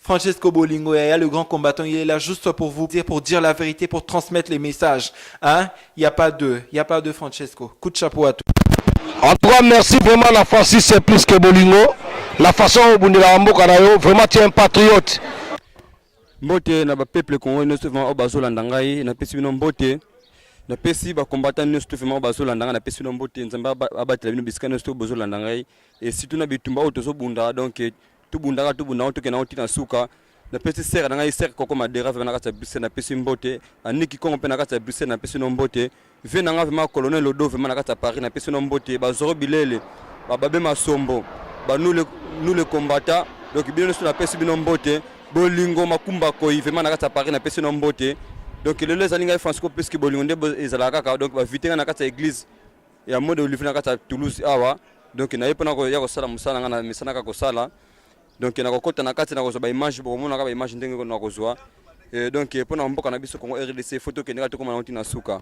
Francesco Bolingo, Yaya, le grand combattant, il est là juste pour dire la vérité, pour transmettre les messages. Hein? Il n'y a pas de Francesco. Coup de chapeau à tous. En tout cas, merci vraiment la Francis, c'est plus que Bolingo. La façon où vous avez vraiment tu es un patriote. Mbote na ba peuple congolais ne se vont au bazolanda ngai na pesi bino mbote na pesi ba combattant ne se vont au bazolanda ngai na pesi bino mbote nzamba abatela bino bisika ne se bazolanda ngai et surtout na bitumba auto so bunda donc tout bunda auto ke na otina suka na pesi serre na ngai serre koko madera va na kata bise na pesi mbote aniki kongo pe na kata bise na pesi no mbote ve na nga vraiment colonel Lodo vraiment na kata Paris na pesi no mbote ba zoro bilele ba babe masombo ba nous les combattants donc bino na pesi bino mbote Bolingo makumba koi vraiment na kata Paris na pesi no mbote donc le les alinga Francisco puisque Bolingo nde ezala kaka donc ba vite na kata église ya mode Olivier na kata Toulouse awa donc na yepo na ko ya ko sala musala na misana ka ko sala donc na ko kota na kata na ko ba image bo mona ka ba image ndenge na ko zwa et donc pour na mboka na biso Congo RDC photo ke ndeka to koma na tina suka.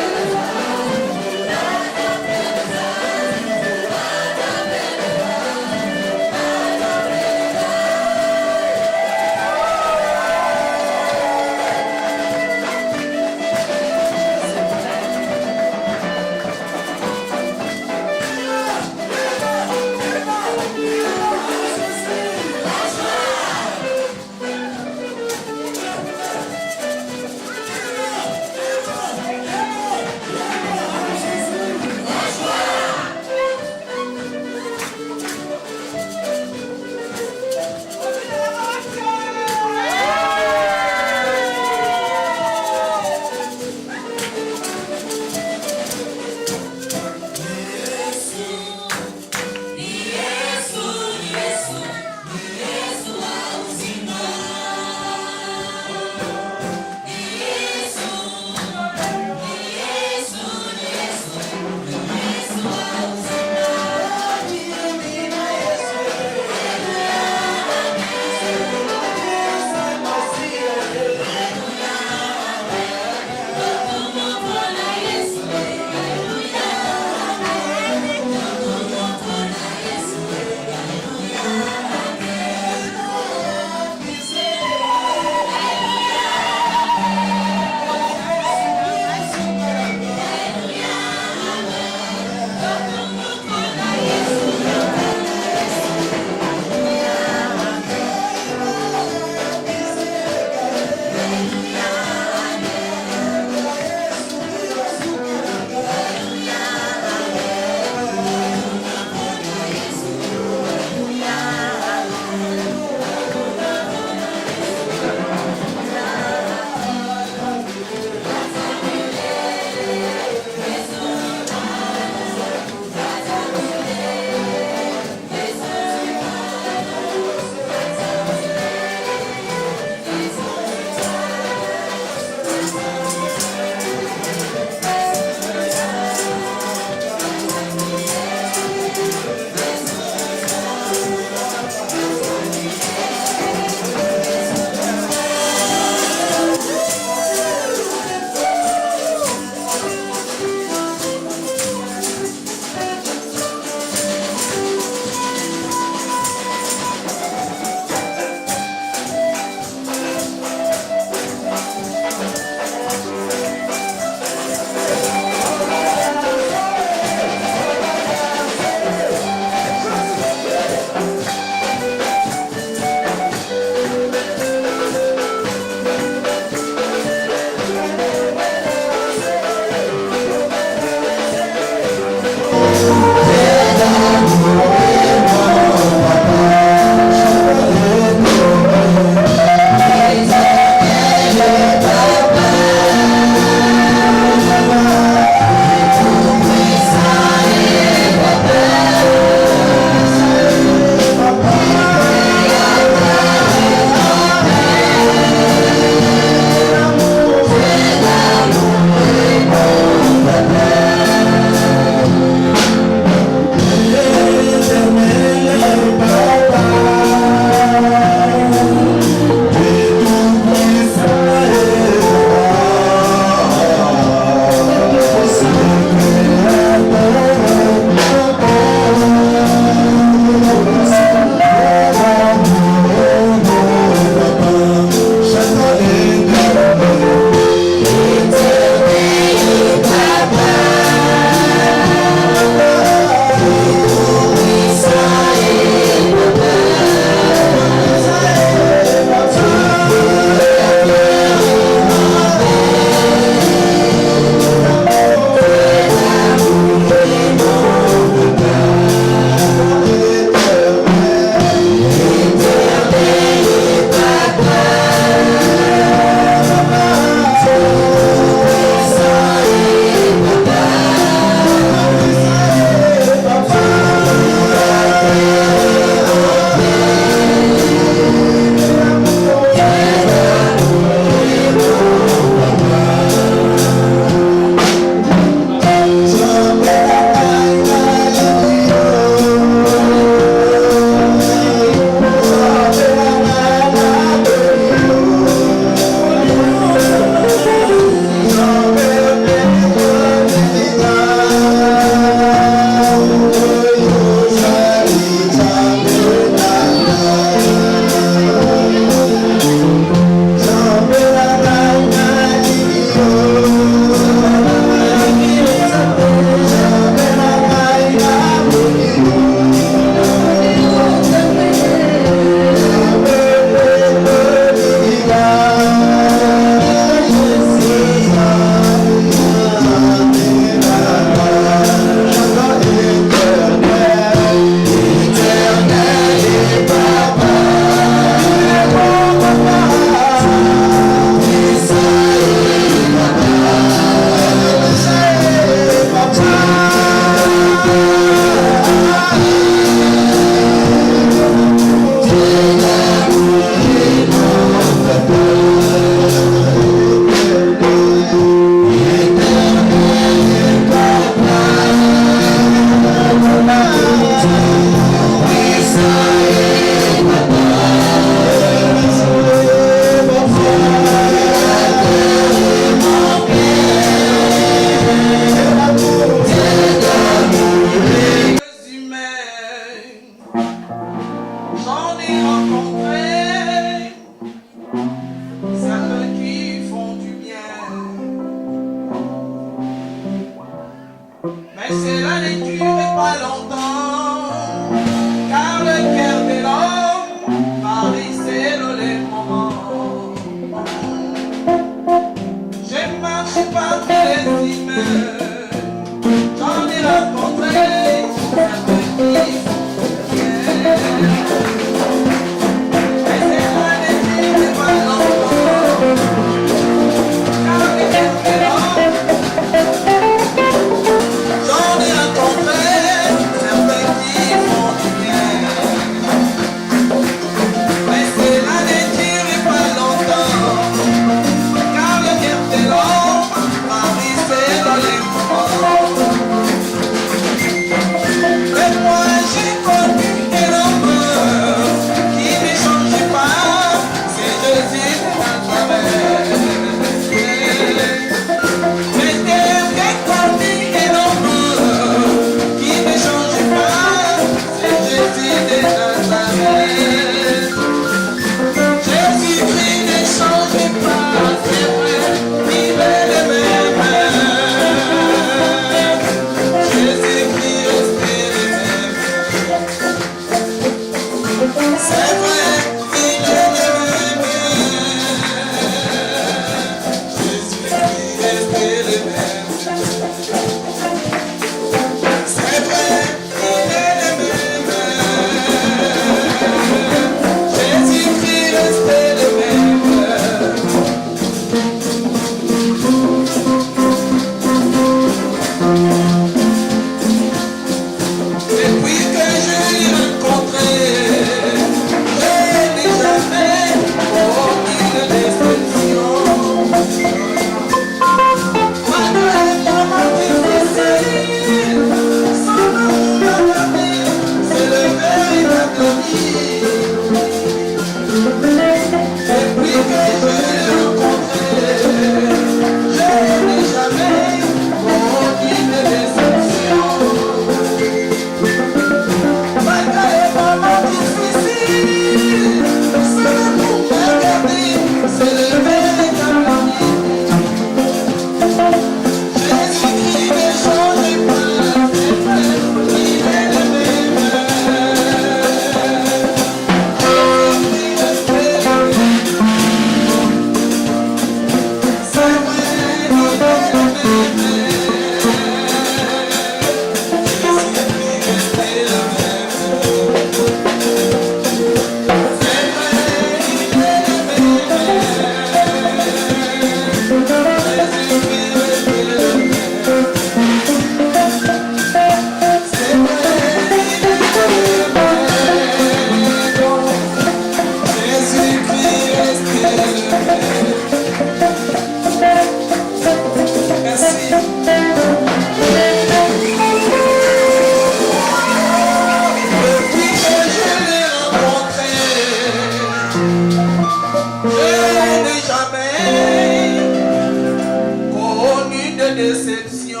les déceptions,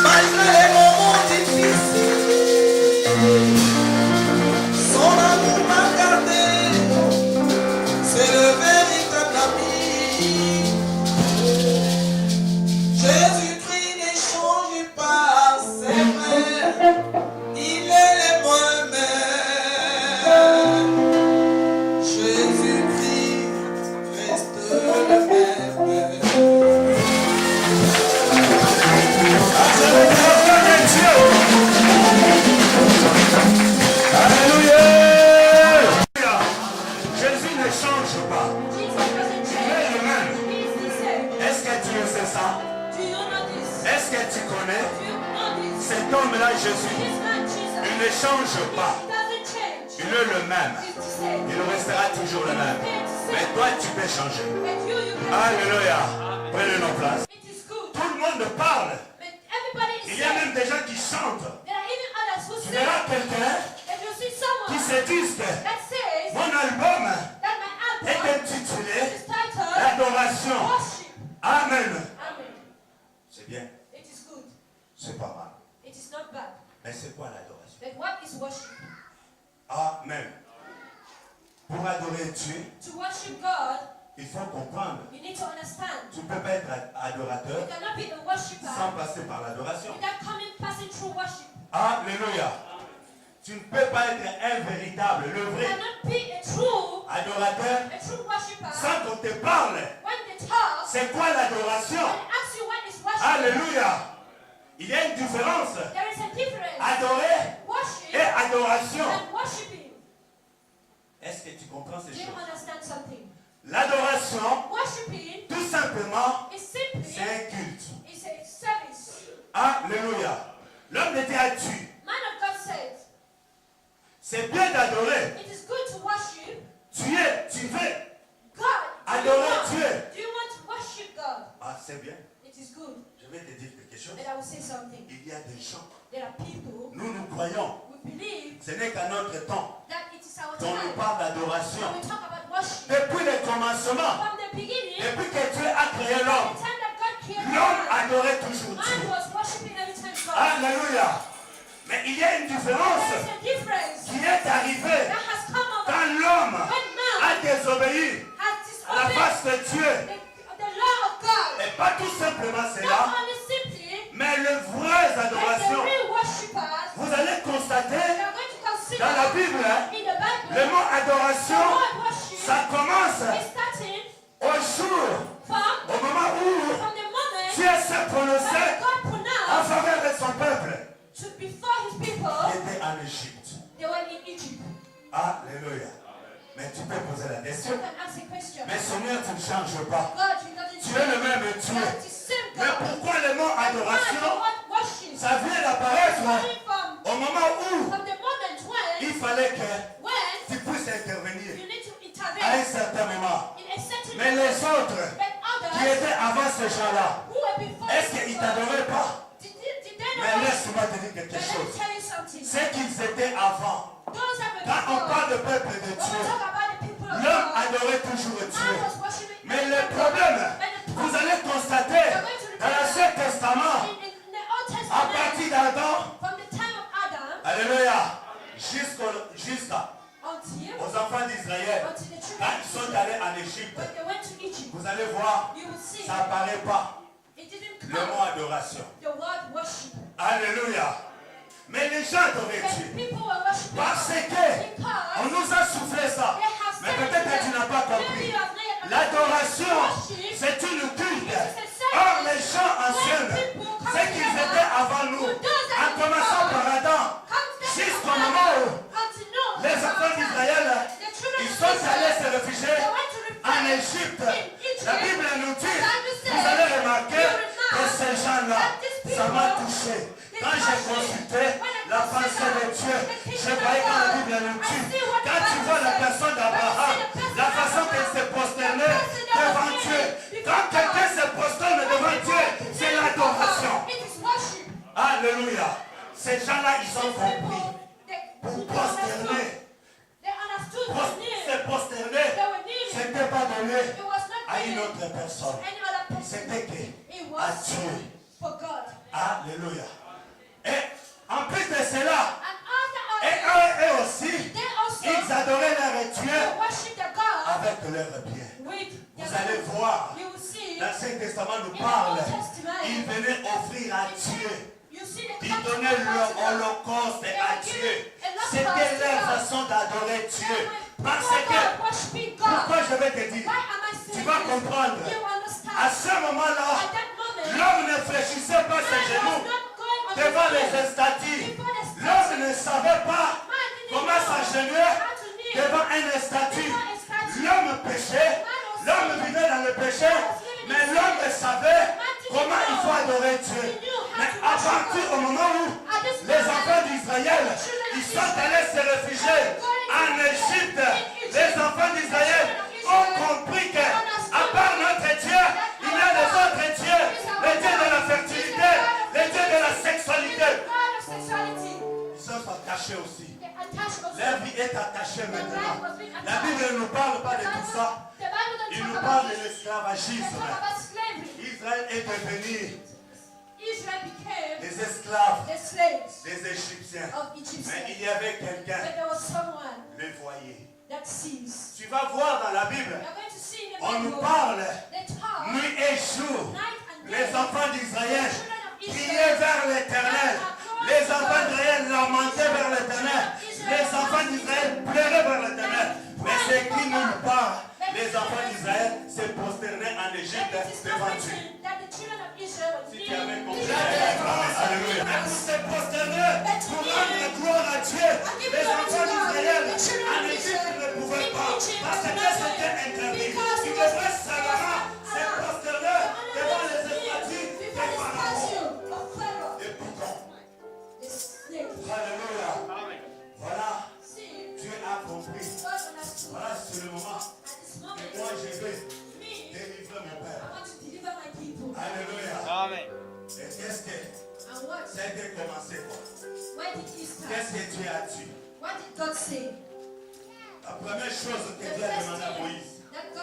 malgré les moments difficiles, son amour m'a gardé, c'est le véritable ami. Jésus-Christ ne change pas, c'est vrai, il est le moi-même. Jésus-Christ reste le même. Alléluia. Jésus ne change pas. Il est le même. Est-ce que tu sais ça? Est-ce que tu connais? Cet homme-là, Jésus, il ne change pas. Il est le même. Il restera toujours le même. Mais toi, tu peux changer. Alléluia. Prenez nos places. Tout le monde parle. Il y a même des gens qui chantent. Tu verras quelqu'un qui se dit que mon album est intitulé L'adoration. Amen. C'est bien. C'est pas mal. Mais c'est quoi l'adoration? Amen. Pour adorer Dieu, To worship God, il faut comprendre. you need to understand. Tu ne peux pas être adorateur You cannot be a worshiper sans passer par l'adoration. without passing through worship. Alléluia. Tu ne peux pas être un véritable, le You vrai cannot be a true adorateur worshiper sans qu'on te parle. when they talk C'est quoi l'adoration? and ask you what is worship. Alléluia. Il y a une différence. There is a difference. Adorer Worship et adoration. and worshiping. Est-ce que tu comprends ces Do you choses? understand something? L'adoration, Worshiping tout simplement, is simply c'est un culte. is a service. Alléluia. L'homme de Dieu a dit, Man of God said, c'est bien d'adorer. it is good to worship Tu veux God. adorer Dieu. Do you want to worship God? Ah, c'est bien. It is good. Je vais te dire quelque chose. And I will say something. Il y a des gens, There are people nous croyons, who believe ce n'est qu'à notre temps that it is our qu'on nous time parle when d'adoration. we talk about worship. Depuis le commencement, From the beginning, depuis que Dieu a créé the l'homme, time that God created l'homme man, adorait toujours man Dieu. was worshiping every time God. Alléluia. Mais il y a une différence There is a difference qui est arrivée that has come over quand l'homme when man a désobéi has à la disobeyed face de Dieu. the law of God. Et pas tout simplement Not cela, only simply, mais les vraies but the adorations. real worshippers. Vous allez We constater are going to consider dans la Bible, in the Bible, le mot the adoration, word worship ça commence is starting au jour, au moment où from the moment Dieu s'est prononcé that God en pronounced faveur de son peuple before his people, qui était en Égypte. they were in Egypt. Alléluia. Mais tu peux poser la You question. can ask a question. Mais Seigneur, tu ne changes pas. God, you doesn't Tu es le même Dieu. God is same Mais God. pourquoi le mot Why adoration, the word worship? ça vient d'apparaître Coming au moment où from the moment il when fallait que tu you puisses intervenir need to à un intervene certain moment. in a certain Mais les moment. autres But qui others étaient avant ces gens-là, who were before est-ce these qu'ils people, t'adoraient pas? did they Mais not worship? laisse-moi te dire But quelque let me chose. tell you something. C'est qu'ils étaient avant. Those are the Quand on people. parle de peuple de When we Dieu, talk about the people of l'homme God, adorait toujours man Dieu. was worshiping Mais God. le problème, vous allez constater dans l'Ancien Testament, In the Old à Testament, partir d'Adam, from the time of Adam alléluia, until aux enfants d'Israël, the children quand of ils sont Israel, allés en Égypte, when they went to Egypt, vous allez voir, you will see ça n'apparaît pas, it didn't le mot come adoration. the word worship. Alléluia. Mais les gens adoraient But Dieu. people were worshiping Parce God que on because nous a soufflé ça. they have Mais said peut-être que tu n'as pas compris. L'adoration, c'est une culte. Or, les gens anciens, c'est qu'ils étaient avant nous, en commençant par Adam, jusqu'au moment où les enfants d'Israël, ils sont allés se réfugier en Égypte. La Bible nous dit, vous allez remarquer que ces gens-là, ça m'a touché. Quand j'ai consulté la pensée de Dieu, je voyais quand la Bible nous dit, quand tu vois la personne d'Abraham, la façon qu'elle s'est prosternée devant Dieu, quand quelqu'un se prosterne devant Dieu, c'est l'adoration. Alléluia. Ces gens-là, ils ont compris. Pour prosterner, se prosterner, ce n'était pas donné à à une autre personne. any other person. C'était que It à was Dieu. for God. Alléluia. Et en plus de cela, And after et all, eux aussi, they also ils adoraient leur Dieu they worship their God avec leurs pieds. with their Vous allez voir, You will see l'Ancien Testament nous in the parle. Old Testament. Ils venaient offrir à Dieu. You see the Ils donnaient leur holocauste à Dieu. C'était leur façon d'adorer Dieu. Parce que, pourquoi je vais te dire, tu vas comprendre, à ce moment-là, l'homme ne fléchissait pas ses genoux devant les statues. L'homme ne savait pas comment s'agenouiller devant un statue. L'homme péchait, l'homme vivait dans le péché, mais l'homme savait comment il faut adorer Dieu. Mais à partir du moment où les enfants d'Israël, ils sont allés se réfugier en Égypte, les enfants d'Israël ont compris que, à part notre Dieu, il y a des autres dieux, les dieux de la fertilité, les dieux de la sexualité. Ils sont attachés aussi. Leur vie est attachée maintenant. La Bible ne nous parle pas de tout ça. Il nous parle de l'esclavagisme. Israël est devenu des esclaves des Égyptiens. Mais il y avait quelqu'un, le voyer. Tu vas voir dans la Bible, on nous parle nuit et jour. Les enfants d'Israël criaient vers l'Éternel. Les enfants d'Israël lamentaient vers l'Éternel. Les enfants d'Israël pleuraient vers l'Éternel. Mais c'est qui nous parle? Les enfants d'Israël se prosternaient en Égypte devant Dieu. Si tu avais compris, alléluia. Mais pour se prosterner, pour rendre gloire à Dieu, les enfants d'Israël en Égypte ne pouvaient pas. Parce que c'était interdit. Ils devraient seulement se prosterner devant les statues des pharaons. Et pourtant, alléluia. Voilà, Dieu a compris. Voilà, c'est le moment. Et moi, je vais délivrer mon Père. Alléluia. Amen. Et qu'est-ce que ça a été commencé quoi? Qu'est-ce que Dieu a dit? What did God say? La première chose que Dieu a demandé à Moïse,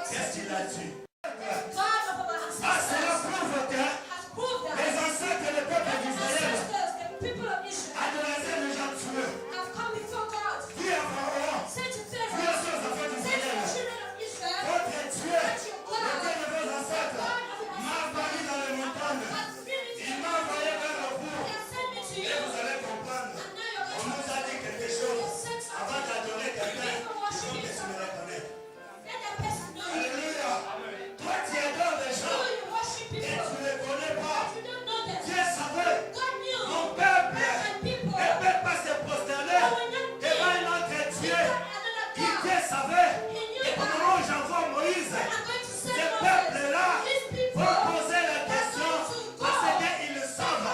qu'est-ce qu'il a dit? God of our Ah, cela prouve que has proved that les ancêtres et le peuple d'Israël the people of Israel adoraient les gens tueux. have come before God. Dis à Pharaon, Say to dis à Pharaoh, ceux enfants say to the d'Israël, children of Israel, votre Dieu, le Dieu de vos ancêtres, m'a envoyé dans les montagnes. Il m'a envoyé vers le bout. he has sent me to Et you. vous allez comprendre. And now you're On going nous a dit quelque chose. Avant d'adorer quelqu'un, il faut que tu le reconnaisses. let that person know you. Alléluia. Toi, tu adores les gens You worship et people. tu ne les connais pas. You don't know them. Dieu savait. God knew. Mon peuple And people ne peut pas se prosterner devant un autre Dieu. another Il God. Dieu savait. Et au moment où j'envoie Moïse, I'm going to ce send Moses. peuple-là These people vont poser la question parce qu'ils le savent.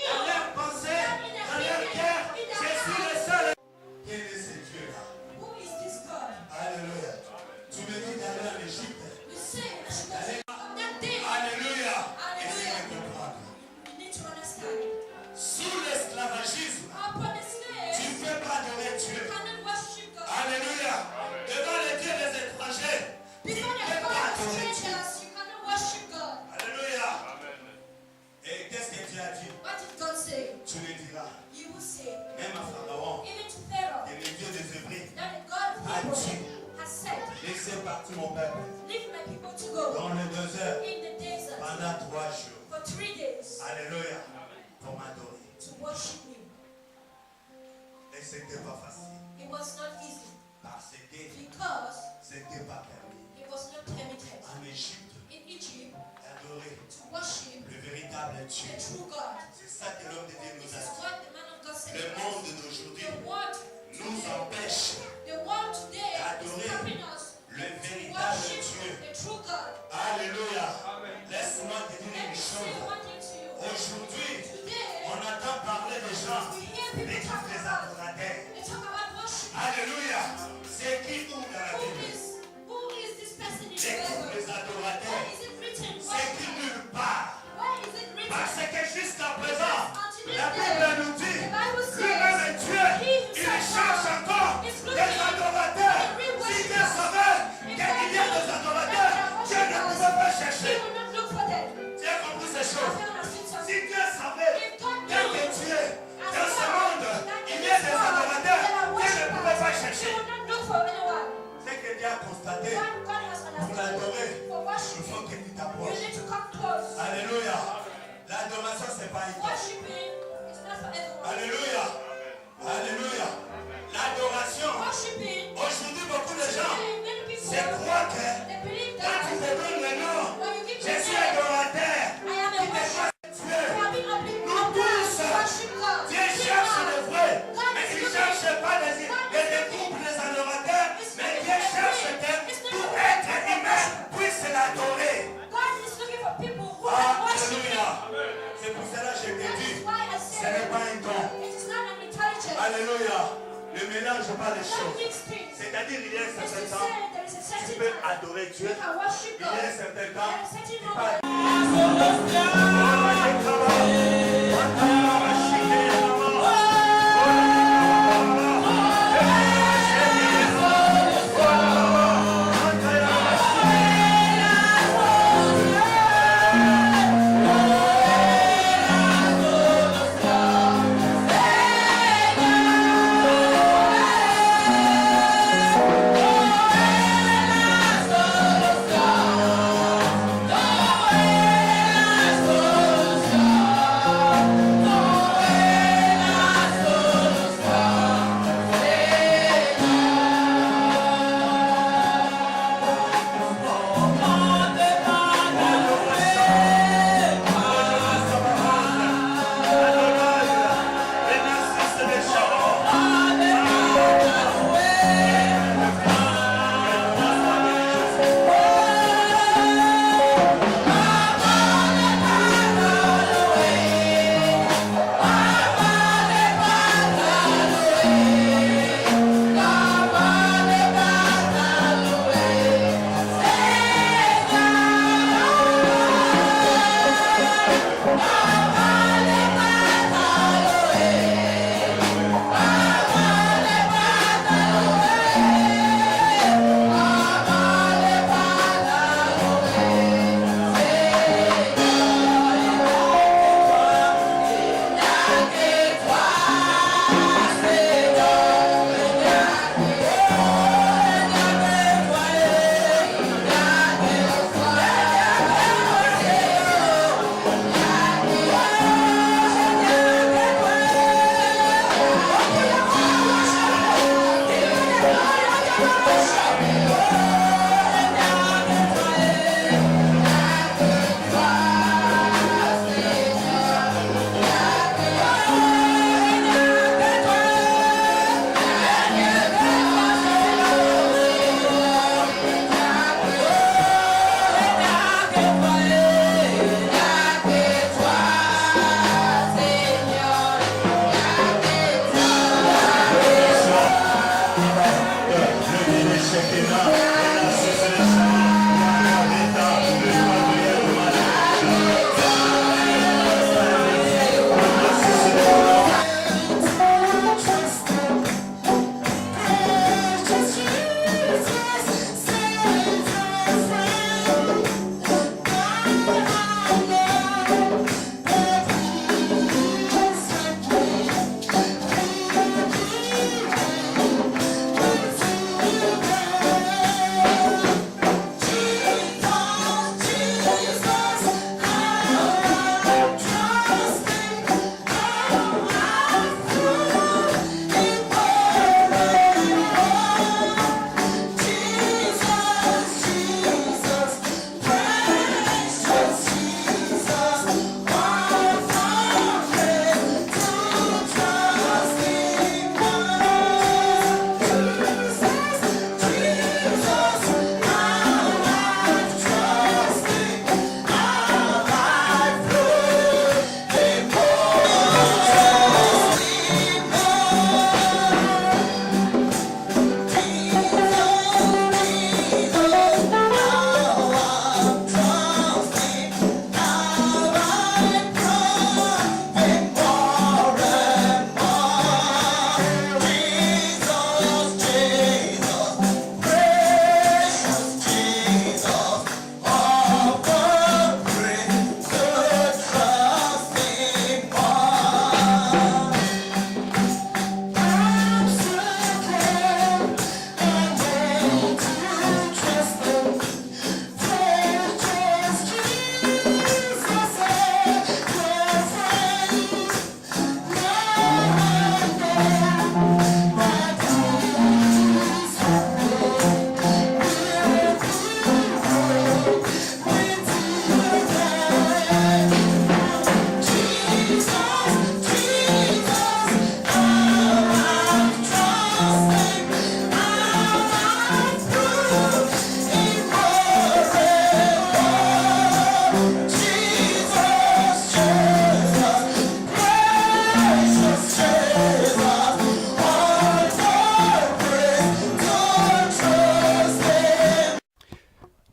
Dans leur pensée, dans leur cœur, je suis le seul. Quel est ce Dieu-là? Who is this God? Alléluia. Tu me dis d'aller en Égypte. You say I should go on that day. Alléluia. Essayez de comprendre. You need to understand. Sous l'esclavagisme, Upon the slave, tu ne peux pas adorer you Dieu. cannot worship God. Alléluia. Devant les dieux des étrangers, tu ne Before the peux God pas of adorer Dieu. strangers, you cannot worship God. Alléluia. Et qu'est-ce que Dieu a dit? What did God say? Tu le diras. You will say, Même à Pharaon, even to Pharaoh, et le Dieu des Hébreux, that the God of Hebrew has said, laissez partir mon peuple leave my people to go dans le désert in the desert pendant 3 jours. for 3 days Alléluia. Pour m'adorer. to worship me. Et c'était pas facile. It was not easy Parce que because c'était pas permis. it was not permitted En Égypte, in Egypt d'adorer to worship le véritable Dieu. the true God. C'est ça que l'homme de Dieu nous This a is dit. what the man of God said. Le monde d'aujourd'hui The world nous empêche The world today is d'adorer stopping us le to véritable worship Dieu. the true God. Alléluia. Laisse-moi te dire Let une me say chose. one thing to you. Aujourd'hui, Today, on entend parler des gens, we hear des people talk des about, adorateurs. they talk about worship. Alléluia. C'est qui ou dans la Bible? Who is this person in the C'est qui Bible? les adorateurs? Where is it written? C'est qui nulle part. Where is it written? Parce que jusqu'à présent, Until la this Bible day, nous dit, the Bible lui-même says, est Dieu, il cherche encore des adorateurs. Si Dieu savait qu'il y a des adorateurs, Dieu ne pouvait n'est pas un temps. Worshiping is not for everyone. Alléluia. Alléluia. L'adoration. Worshiping, Aujourd'hui, beaucoup de gens many people, se croient que they believe quand tu te that donnes le nom, when you give je me suis name, adorateur. I am a Tu te worshiper. crois Dieu. You have been Nous tous, worship God. Dieu cherche le vrai. Mais il ne cherche pas des couples, des adorateurs. Mais Dieu cherche que tout être humain puisse l'adorer. God is looking for people who can worship Him. Alléluia. C'est pour cela que je te That dis, is why I ce n'est said pas un don. it is not an intelligence. Alléluia. Ne mélange pas les Don't choses. mix things. C'est-à-dire, il y a un It's certain to temps, say there is a tu certain peux time adorer Dieu. you can worship Il y a un God. certain There temps, is a certain tu peux moment. Alléluia.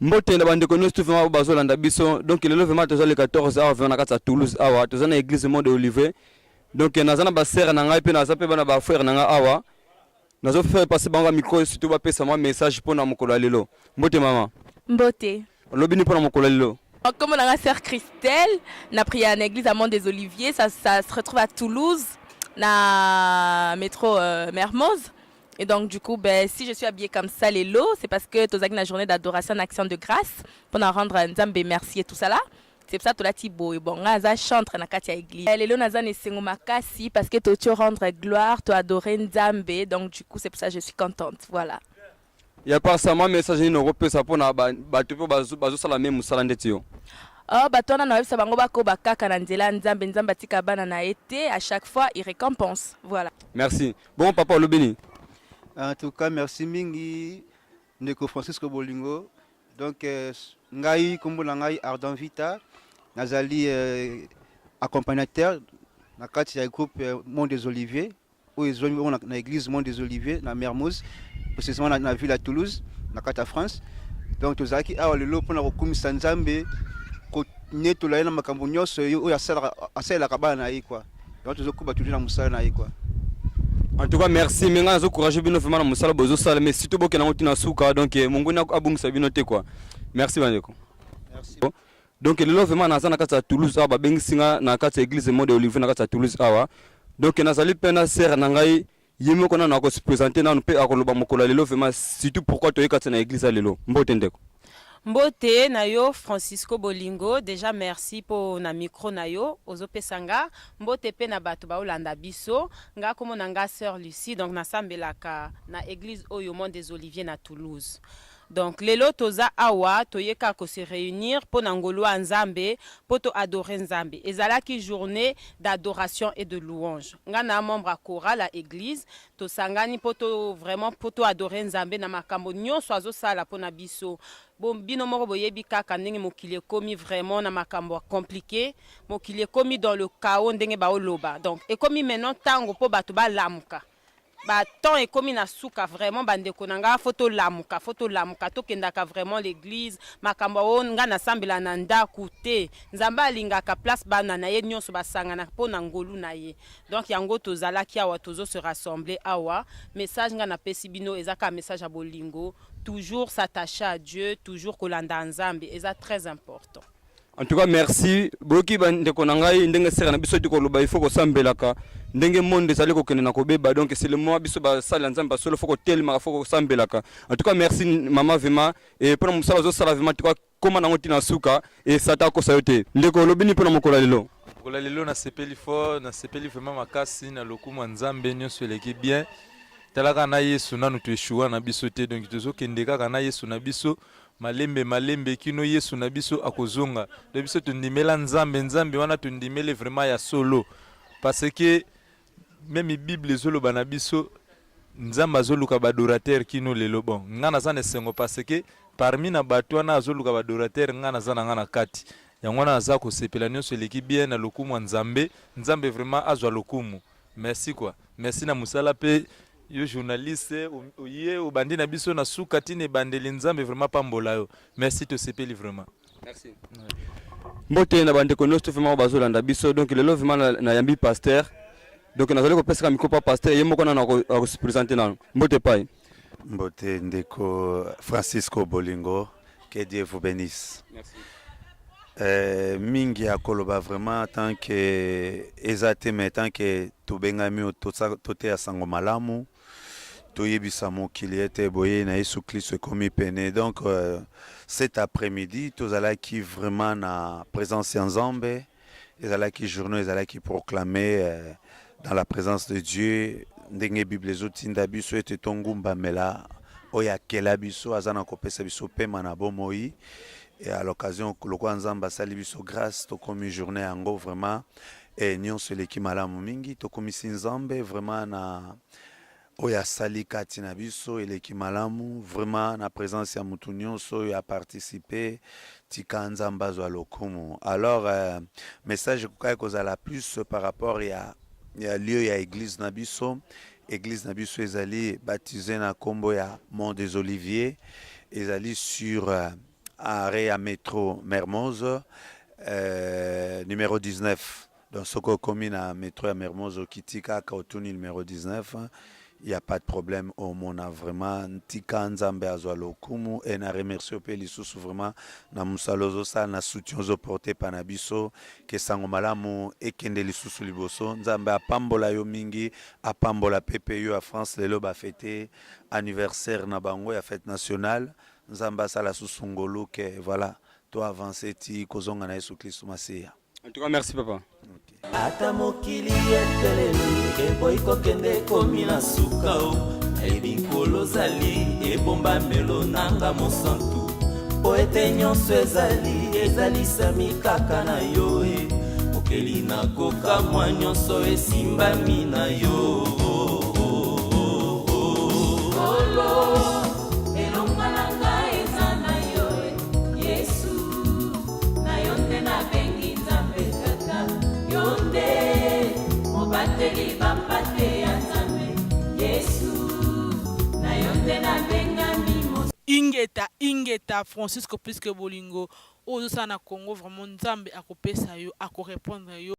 mbote na bandeko nyonso vraiment bazolanda biso donc lelo vraiment toza le 14 awa vraiment na kati ya Toulouse awa toza na église monde Olivier donc naza na basere na ngai mpe naza mpe bana bafrère na ngai awa nazo faire passer bango micro surtout bapesa mwa message mpona mokolo ya lelo mbote mama Mbote. olobi nini mpona mokolo ya lelo. Comme on a la sœur Christelle, on a prié à l'église à Mont des Oliviers, ça se retrouve à Toulouse, na métro Mermoz. Et donc du coup, ben, si je suis habillée comme ça, les lots, c'est parce que tu as une journée d'adoration, en action de grâce, pour en rendre Nzambe merci et tout ça là. C'est pour ça que tu as Thibaut et bon, on chante dans la église. Les lots, on a makasi parce que tu rendre gloire, tu adorer Nzambe. Donc du coup, c'est pour ça que je suis contente. Voilà. Il y a pas ça, moi message ni européen ça pour na bato pe bazo sala même musala ndeti yo. Oh, batona na websa bango bako bakaka na nzela Nzambe Nzambe tika bana na été à chaque fois il récompense. Voilà. Merci. Bon papa Olobeni. En tout cas, merci mingi Ndeko Francisco Bolingo. Donc ngai kombo na ngai Ardent Vita nazali accompagnateur na kati ya groupe Mont des Oliviers où ils ont na église Mont des Oliviers na Mermoz précisément na ville à Toulouse na kati ya France. Donc tozalaki awa lelo mpona kokumisa Nzambe netola na makambo nyonso oyo asalaka bana na ye quoi. Donc tozokuba toujours na mosala na ye quoi. En tout cas merci mais nga zo courage bino vraiment na musala bozo sala mais surtout boke na ngotina suka donc mungu na abungisa bino te quoi. Merci bandeko. Merci. Donc lelo vraiment naza na kati ya Toulouse awa babengisinga na kati ya église Monde Olivier na kati ya Toulouse awa. Donc nazali pena sœur na ngai yemo kona na ko se présenter na pe akoloba mokolo lelo vraiment surtout pourquoi to yekati na église lelo mbote ndeko. Mbote na yo Francisco Bolingo, déjà merci pour na micro na yo ozo pesanga mbote pe na bato ba olanda biso nga komo na nga sœur Lucie donc na sambelaka na église Oyo Mont des Oliviers na Toulouse. Donc lelo toza awa toyeka ko se réunir pour ngolo Nzambe pour to adorer Nzambe. Ezalaki journée d'adoration et de louange. Nga na membre à chorale à église to sangani pour to vraiment pour to adorer Nzambe na makambo nyonso azo sala pour na biso. Bon bino moko boyebi kaka ndenge mokili komi vraiment na makambo compliqué, mokili komi dans le chaos ndenge ba oloba. Donc et komi maintenant tango po bato ba lamuka. Ba temps et comme na suka vraiment bandeko nanga photo lamuka to kendaka vraiment l'église makambo on nga na sambela na ndaku te nzamba alingaka place bana na ye nyonso basanga na pona ngolu na ye donc yango tozala ki awa tozo se rassembler awa message nga na pesi bino ezaka message à bolingo toujours s'attacher à Dieu toujours kolanda nzambe eza très important. En tout cas merci boki bandeko na ngai ndenge sera na biso diko loba il faut ko sambelaka ndenge monde ezali ko kende na kobeba donc c'est le moment biso ba sala nzamba solo faut ko telema faut ko sambelaka. En tout cas merci mama Vema et pour musala zo sala Vema tukwa koma na ngoti na suka et sata ko sayote ndeko lobini pour mokola lelo mokola lelo na sepeli fort na sepeli vraiment makasi na lokumu nzambe nyonso eleki bien talaka na Yesu nanu to eshua na biso te donc tozo kende kaka na Yesu na biso malembe kino Yesu na biso akozonga de biso tundimela nzambe wana tundimele vraiment ya solo parce que même Bible zoloba na biso nzamba zoluka badorateur kino lelo bon ngana zane sengo parce que parmi na bato wana zoluka badorateur ngana zana ngana kati yango wana za ko sepela nyonso eleki bien na lokumu nzambe vraiment azwa lokumu merci quoi merci na musala pe yo journaliste oye obandi na biso na suka tine bandeli nzambe vraiment pambola yo merci to sepeli vraiment merci mbote na bandeko nyonso vraiment bazolanda biso donc lelo vraiment na yambi pasteur donc nazali ko pesa micro pa pasteur yemo kona na ko se présenter na mbote pai mbote ndeko Francisco Bolingo que Dieu vous bénisse. Merci. Mingi akoloba vraiment tant que ezate mais tant que tobengami tote ya sango malamu toyebisa mokili ete boye na Yesu Kristo komi pene donc cet après-midi tozalaki vraiment na présence ya Nzambe ezalaki journée ezalaki proclamer dans la présence de Dieu ndenge Bible ezotinda biso ete tongumbamela oya kela biso azana kopesa biso pema na bomoi. Et à l'occasion, le Nzamba sali biso grâce, to komi journée yango vraiment et nyon seleki malamu mingi, to komi Nzambe vraiment na oya sali kati na biso eleki malamu vraiment na présence ya mutu nyonso ya participer tika Nzamba zwa lokumu. Alors message kukai kozala plus par rapport ya lieu ya église na biso ezali baptisé na kombo ya Mont des Oliviers ezali sur arrêt à métro Mermoz, numéro 19. Donc, ce qu'on commune à métro à Mermoz, au Kitika, Kautuni, numéro 19, il n'y a pas de problème. On a vraiment Ntika Nzambe Azwalokumu et na remercie au pays sous vraiment na musalozo sa na soutien zo porté panabiso que sango malamu ekende lisusu liboso Nzambe apambola yo mingi apambola PPU à France lelo ba fêter anniversaire na bango ya fête nationale Nzambe sala susungolo que voilà toi avancer ti kozonga na Yesu Kristo Masia. En tout cas, merci papa. Ata mokili eteleli eboyi kokende komi na suka o ebikolo zali ebombamelo nanga mosantu po ete nyonso ezalisami kaka na yo mokeli nakoka mwa nyonso esimbami na yo elonga na ngai eza na yo Yesu na yo nde nabengi Nzambe tata yo nde mobateli bampate ya Nzambe Yesu na yo nde nabengami ingeta Francisco plus que bolingo ozo sana Congo vraiment Nzambe akopesa yo akorépondre yo